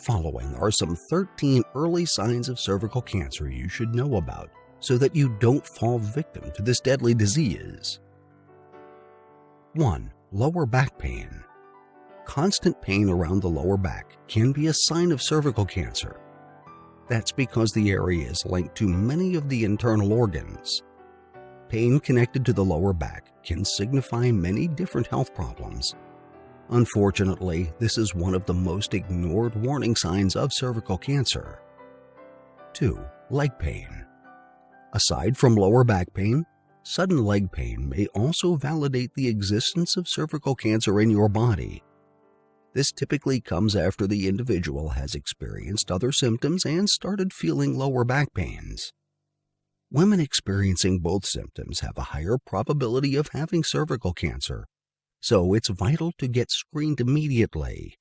Following are some 13 early signs of cervical cancer you should know about so that you don't fall victim to this deadly disease. 1. Lower back pain. Constant pain around the lower back can be a sign of cervical cancer. That's because the area is linked to many of the internal organs. Pain connected to the lower back can signify many different health problems. Unfortunately, this is one of the most ignored warning signs of cervical cancer. 2. Leg pain. Aside from lower back pain, sudden leg pain may also validate the existence of cervical cancer in your body. This typically comes after the individual has experienced other symptoms and started feeling lower back pains. Women experiencing both symptoms have a higher probability of having cervical cancer, so it's vital to get screened immediately.